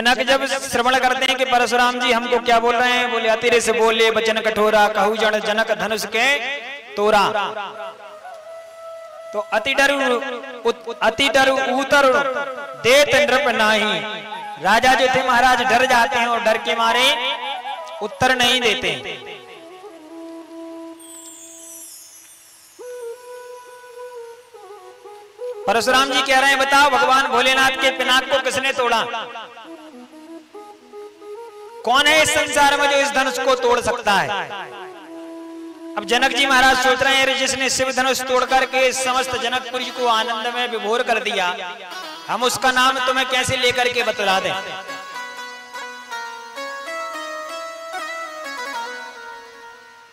जनक जब श्रवण करते हैं कि परशुराम जी हमको क्या बोल रहे हैं, बोले अतिरे से बोले वचन कठोरा, कहू जन जनक धनुष के तोरा। तो अति डर उतर देत नृप नाही। राजा जो थे महाराज डर जाते हैं और डर के मारे उत्तर नहीं देते। परशुराम जी कह रहे हैं बताओ भगवान भोलेनाथ के पिनाक को किसने तोड़ा? कौन है इस संसार में जो इस धनुष को तोड़ सकता है? अब जनक जी महाराज सोच रहे हैं जिसने शिव धनुष तोड़ करके समस्त जनकपुरी को आनंद में विभोर कर दिया, हम उसका नाम तुम्हें कैसे लेकर के बतला दें।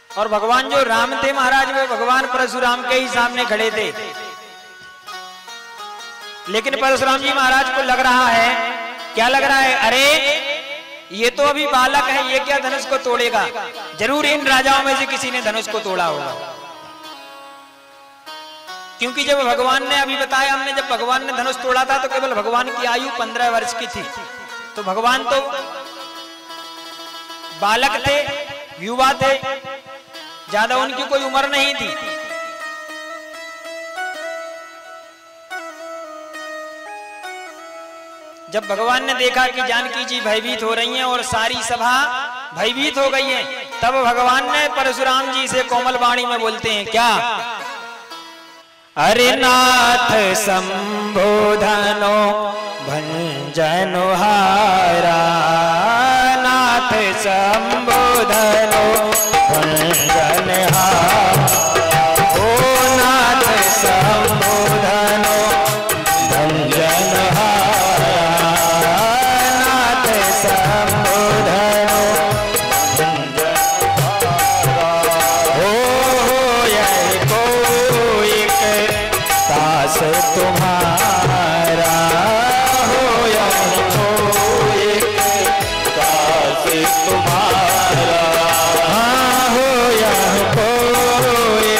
और भगवान जो राम थे महाराज वे भगवान परशुराम के ही सामने खड़े थे, लेकिन परशुराम जी महाराज को लग रहा है, क्या लग रहा है, अरे ये तो अभी बालक है, ये क्या धनुष को तोड़ेगा, जरूर इन राजाओं में से किसी ने धनुष को तोड़ा होगा। क्योंकि जब भगवान ने अभी बताया हमने, जब भगवान ने धनुष तोड़ा था तो केवल भगवान की आयु 15 वर्ष की थी। तो भगवान तो बालक थे, युवा थे, ज्यादा उनकी कोई उम्र नहीं थी। जब भगवान ने देखा कि जानकी जी भयभीत हो रही हैं और सारी सभा भयभीत हो गई है, तब भगवान ने परशुराम जी से कोमल वाणी में बोलते हैं क्या, अरे नाथ संबोधनो भंजनो हारा, नाथ संबोधनो भंजन हारा, ओ नाथ संबोधनो भंजन हारा, नाथ संबोधनो भंजन हारा, हो यही कोई दास तुम्हारा, हो यही कोई दास तुम्हारा, हाँ हो यही कोई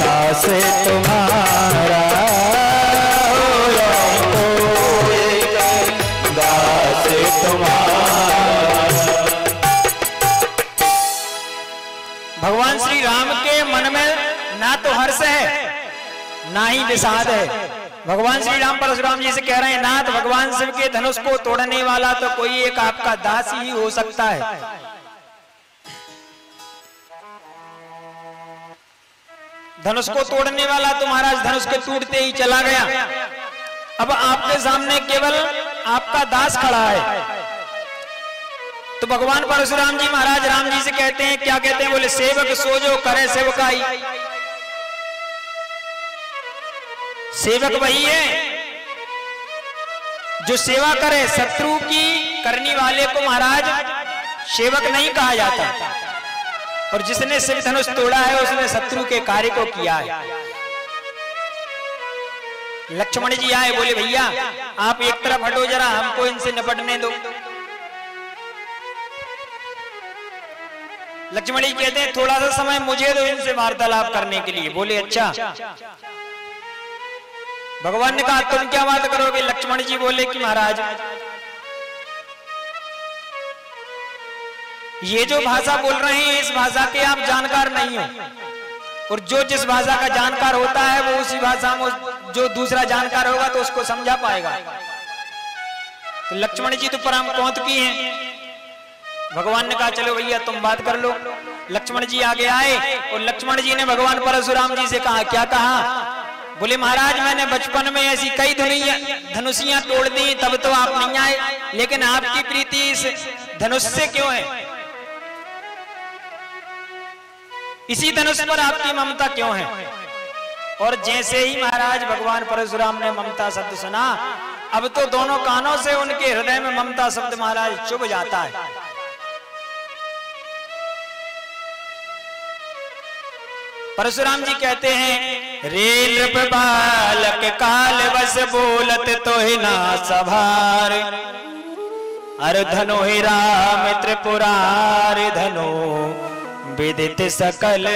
दास तुम्हारा, हो यही कोई दास तुम्हारा। भगवान श्री राम के मन में ना तो हर्ष है ना ही विषाद है। भगवान श्री राम परशुराम जी से कह रहे हैं नाथ भगवान शिव के धनुष को तोड़ने वाला तो कोई एक आपका दास ही हो सकता है। धनुष को तोड़ने वाला तो महाराज धनुष के टूटते ही चला गया, अब आपके सामने केवल आपका दास खड़ा है। तो भगवान परशुराम जी महाराज राम जी से कहते हैं, क्या कहते हैं, बोले सेवक सोजो करे सेवकाई। सेवक वही है जो सेवा करे, शत्रु की करने वाले को महाराज सेवक नहीं कहा जाता। और जिसने शिव धनुष तोड़ा है उसने शत्रु के कार्य को किया है। लक्ष्मण जी आए, बोले भैया आप एक तरफ हटो जरा, हमको इनसे निपटने दो। लक्ष्मण जी कहते हैं थोड़ा सा समय मुझे दो इनसे वार्तालाप करने के लिए। बोले अच्छा। भगवान ने कहा तुम क्या बात करोगे? लक्ष्मण जी बोले कि महाराज ये जो भाषा बोल रहे हैं इस भाषा के आप जानकार नहीं हो, और जो जिस भाषा का जानकार होता है वो उसी भाषा में जो दूसरा जानकार होगा तो उसको समझा पाएगा। तो लक्ष्मण जी तो परम कौंत की हैं। भगवान ने कहा चलो भैया तुम बात कर लो। लक्ष्मण जी आगे आए और लक्ष्मण जी ने भगवान परशुराम जी से कहा, क्या कहा? बोले महाराज मैंने बचपन में ऐसी कई धनुषियां तोड़ दी तब तो आप नहीं आए, लेकिन आपकी प्रीति इस धनुष से क्यों है? इसी धनुष पर आपकी ममता क्यों है? और जैसे ही महाराज भगवान परशुराम ने ममता शब्द सुना, अब तो दोनों कानों से उनके हृदय में ममता शब्द महाराज चुभ जाता है। परशुराम जी कहते हैं रे नृप बालक काल बस बोलत तो ही ना सभार, अर धनो ही राम त्रिपुरार धनो विदित सकल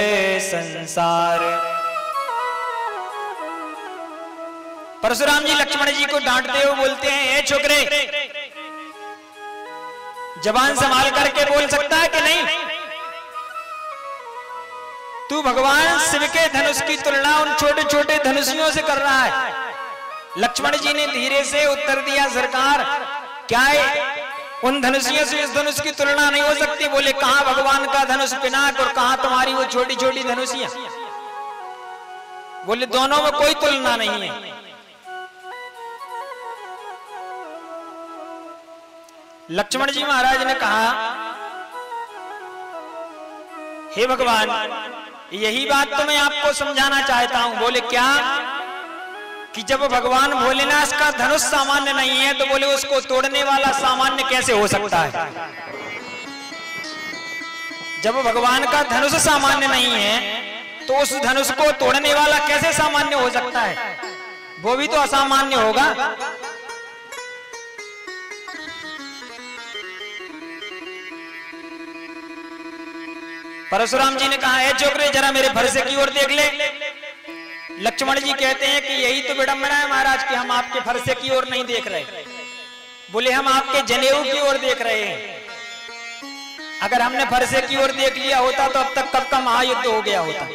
संसार। परशुराम जी लक्ष्मण जी को डांटते हुए बोलते हैं, ए छोकरे जबान संभाल करके बोल सकता है कि नहीं? तू भगवान शिव के धनुष की तुलना उन छोटे छोटे धनुषियों से कर रहा है। लक्ष्मण जी ने धीरे से उत्तर दिया, सरकार क्या है उन धनुषियों से इस धनुष की तुलना नहीं हो सकती। बोले कहां भगवान का धनुष पिनाक और कहां तुम्हारी वो छोटी छोटी धनुषियां। बोले दोनों में कोई तुलना नहीं है। लक्ष्मण जी महाराज ने कहा, हे भगवान यही बात तो मैं आपको समझाना चाहता हूं। बोले क्या? कि जब भगवान भोलेनाथ का धनुष सामान्य नहीं है तो बोले उसको तोड़ने वाला सामान्य कैसे हो सकता है? जब भगवान का धनुष सामान्य नहीं है तो उस धनुष को तोड़ने वाला कैसे सामान्य हो सकता है? वो भी तो असामान्य होगा। परशुराम जी ने कहा, है छोकरे जरा मेरे फरसे की ओर देख ले। लक्ष्मण जी कहते हैं कि यही तो विडंबना है महाराज कि हम आपके फरसे की ओर नहीं देख रहे। बोले हम आपके जनेऊ की ओर देख रहे हैं। अगर हमने फरसे की ओर देख लिया होता तो अब तक कब का महायुद्ध हो गया होता।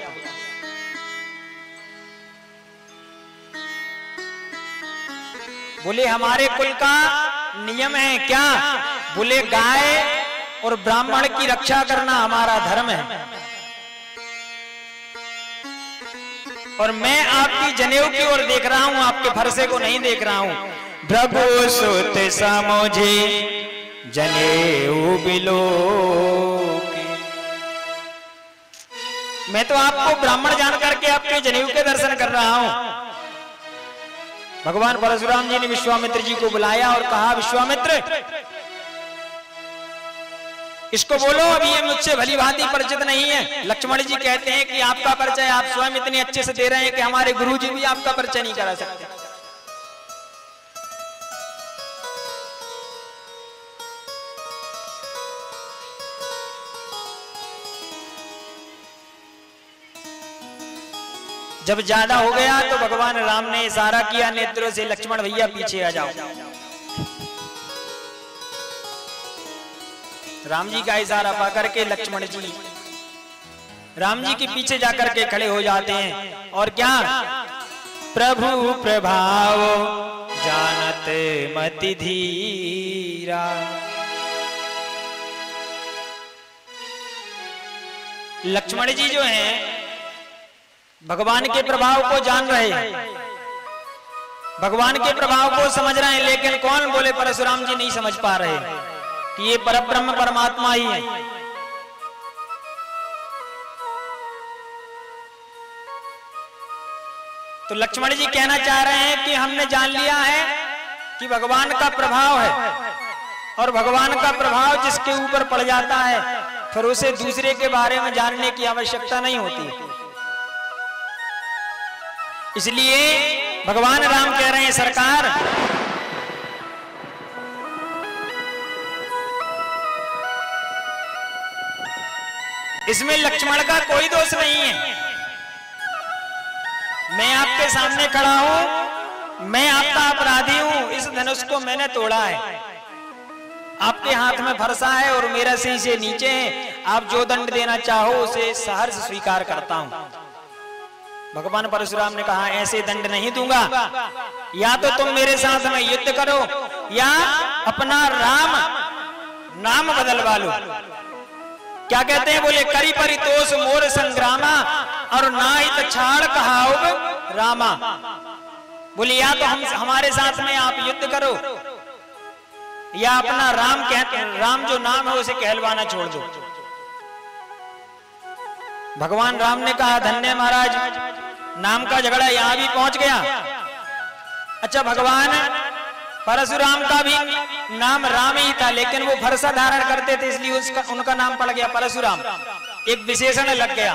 बोले हमारे कुल का नियम है क्या? बोले गाय और ब्राह्मण की रक्षा करना हमारा धर्म है और मैं आपकी जनेऊ की ओर देख रहा हूं, आपके फरसे को नहीं देख रहा हूं। भृगु सुत समझे जनेऊ बिलो, मैं तो आपको ब्राह्मण जान करके आपके जनेऊ के दर्शन कर रहा हूं। भगवान परशुराम जी ने विश्वामित्र जी को बुलाया और कहा, विश्वामित्र इसको बोलो, अभी ये मुझसे भली भांति परिचित नहीं है। लक्ष्मण जी कहते हैं कि आपका परिचय आप स्वयं इतने अच्छे से दे रहे हैं कि हमारे गुरुजी भी आपका परिचय नहीं करा सकते। जब ज्यादा हो गया तो भगवान राम ने इशारा किया नेत्रों से, लक्ष्मण भैया पीछे आ जाओ। राम जी का इशारा पा करके लक्ष्मण जी राम जी के पीछे जाकर के खड़े हो जाते हैं और क्या? प्रभु प्रभाव जानत मति धीरा। लक्ष्मण जी जो हैं भगवान के प्रभाव को जान रहे हैं, भगवान के प्रभाव को समझ रहे हैं, लेकिन कौन? बोले परशुराम जी नहीं समझ पा रहे कि ये परब्रह्म परमात्मा ही है। तो लक्ष्मण जी कहना चाह रहे हैं कि हमने जान लिया है कि भगवान का प्रभाव है और भगवान का प्रभाव जिसके ऊपर पड़ जाता है फिर उसे दूसरे के बारे में जानने की आवश्यकता नहीं होती। इसलिए भगवान राम कह रहे हैं, सरकार इसमें लक्ष्मण का कोई दोष नहीं है। मैं आपके सामने खड़ा हूं, मैं आपका अपराधी हूं। इस धनुष को मैंने तोड़ा है, आपके हाथ में फरसा है और मेरा सिर से नीचे है। आप जो दंड देना चाहो उसे सहर्ष स्वीकार करता हूं। भगवान परशुराम ने कहा, ऐसे दंड नहीं दूंगा। या तो तुम मेरे साथ में युद्ध करो या अपना राम नाम बदलवा लो। क्या कहते हैं? बोले करी परितोष मोर संग्रामा और नाहित छाड़ कहाओ रामा। बोले या तो हमारे साथ में आप युद्ध करो या अपना राम जो नाम है उसे कहलवाना छोड़ दो। भगवान राम ने कहा, धन्य महाराज, नाम का झगड़ा यहां भी पहुंच गया। अच्छा, भगवान परशुराम का भी नाम राम ही था, लेकिन वो फरसा धारण करते थे इसलिए उनका नाम पड़ गया परशुराम, एक विशेषण लग गया।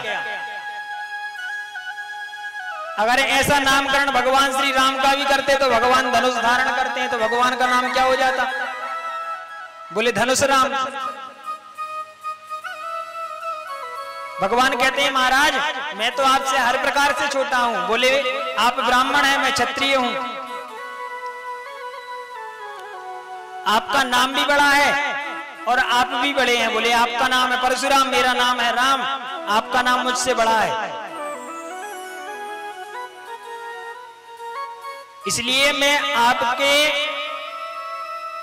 अगर ऐसा नामकरण भगवान श्री राम का भी करते तो भगवान धनुष धारण करते हैं तो भगवान का नाम क्या हो जाता? बोले धनुष राम। भगवान कहते हैं, महाराज मैं तो आपसे हर प्रकार से छोटा हूं। बोले आप ब्राह्मण हैं, मैं क्षत्रिय हूं। आपका नाम भी बड़ा है और आप भी बड़े हैं। बोले आपका नाम है परशुराम, मेरा नाम है राम, आपका नाम मुझसे बड़ा है, इसलिए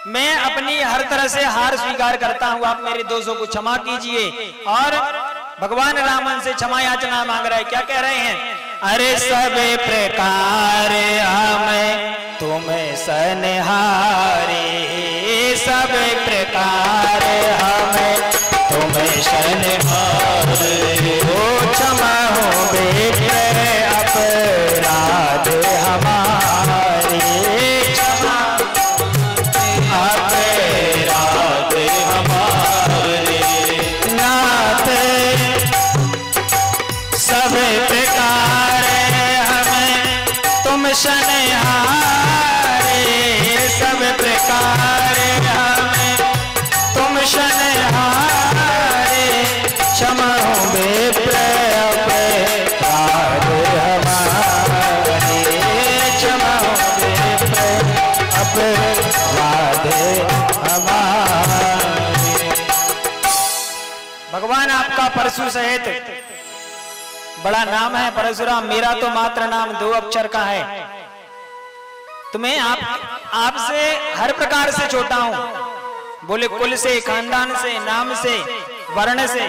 मैं अपनी हर तरह से हार स्वीकार करता हूं, आप मेरे दोषों को क्षमा कीजिए। और भगवान रामन से क्षमा याचना मांग रहे हैं। क्या कह रहे हैं? अरे सब प्रकार हमें तुम्हें सनहारे, सब प्रकार हमें तुम्हें सनहारे, ओ क्षमा हो बेटे अपराध हमारे, क्षमा अपराध हमारे नाथ, सब प्रकार हमें तुम सनहारे, सब प्रकार हमें तुम सनहारे, क्षमा हो बेटे अपराध हमारे, क्षमा हो बेटे अपराध हमारे। भगवान आपका परशु सहित बड़ा नाम है परशुराम, मेरा तो मात्र नाम 2 अक्षर का है। तुम्हें आपसे हर प्रकार से छोटा हूं, बोले कुल से, खानदान से, नाम से, वर्ण से,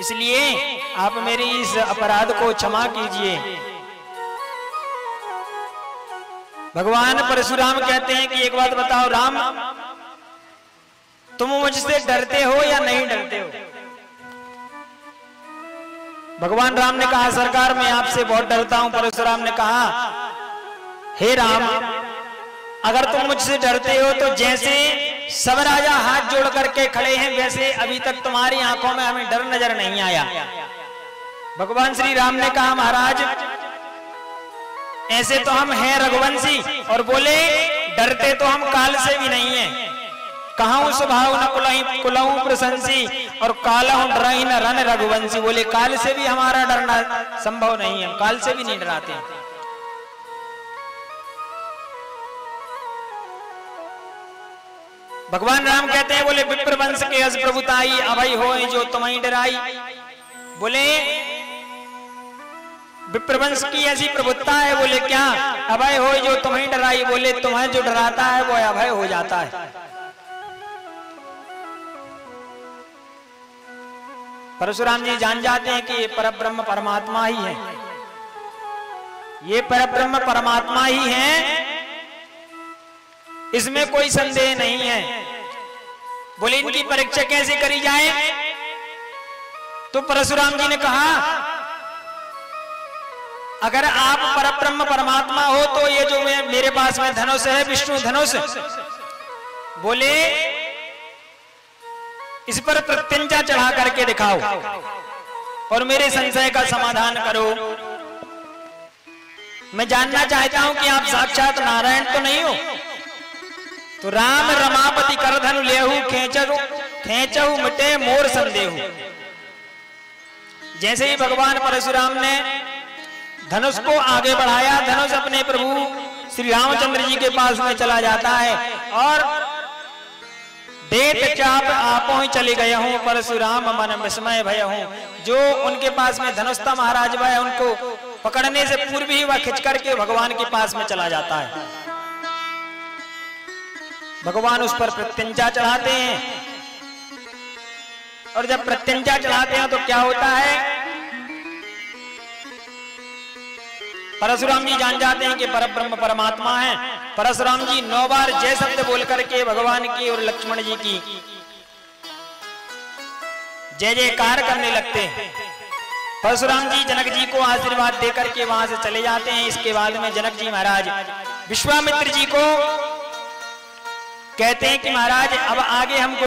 इसलिए आप मेरी इस अपराध को क्षमा कीजिए। भगवान परशुराम कहते हैं कि एक बात बताओ राम, तुम मुझसे डरते हो या नहीं डरते हो? भगवान राम ने कहा सरकार मैं आपसे बहुत डरता हूं। परशुराम ने कहा हे राम, अगर तुम मुझसे डरते हो तो जैसे सब राजा हाथ जोड़ करके खड़े हैं वैसे अभी तक तुम्हारी आंखों में हमें डर नजर नहीं आया। भगवान श्री राम ने कहा महाराज ऐसे तो हम हैं रघुवंशी, और बोले डरते तो हम काल से भी नहीं हैं, कहां स्वभाव न कुलहू प्रशंसी, और कालहू डरहि न रन रघुवंशी, बोले काल से भी हमारा डरना संभव नहीं है, काल से भी नहीं डराते। भगवान राम कहते हैं बोले विप्र वंश के अज प्रभुताई, अभय हो जो तुम्हें डराई, बोले विप्रवंश की ऐसी प्रभुता है, बोले क्या? अभय हो जो तुम्हें डराई, बोले तुम्हें जो डराता है वो अभय हो जाता है। परशुराम जी जान जाते हैं कि ये परब्रह्म परमात्मा ही है, ये परब्रह्म परमात्मा ही है, इसमें कोई संदेह नहीं है। बोले इनकी परीक्षा कैसे करी जाए? तो परशुराम जी ने कहा अगर आप परब्रह्म परमात्मा हो तो ये जो मेरे पास में धनुष है विष्णु धनुष, बोले इस पर प्रत्यंचा चढ़ा करके दिखाओ और मेरे संशय का समाधान करो। मैं जानना चाहता हूं कि आप साक्षात नारायण तो नहीं हो। तो राम रमापति कर धनु लेहु, खेचहु मिटे मोर संदेहु। जैसे ही भगवान परशुराम ने धनुष को आगे बढ़ाया, धनुष अपने प्रभु श्री रामचंद्र जी के पास में चला जाता है और देत चाप आपो ही चले गए हूं, परशुराम मन विस्मय भय हूं। जो उनके पास में धनुष था महाराज वह उनको पकड़ने से पूर्व ही वह खिंच करके भगवान के पास में चला जाता है। भगवान उस पर प्रत्यंचा चढ़ाते हैं और जब प्रत्यंचा चढ़ाते हैं तो क्या होता है? परशुराम जी जान जाते हैं कि परब्रह्म परमात्मा है। परशुराम जी 9 बार जय शब्द बोल करके भगवान की और लक्ष्मण जी की जय जयकार करने लगते हैं। परशुराम जी जनक जी को आशीर्वाद देकर के वहां से चले जाते हैं। इसके बाद में जनक जी महाराज विश्वामित्र जी को कहते हैं कि महाराज अब आगे हमको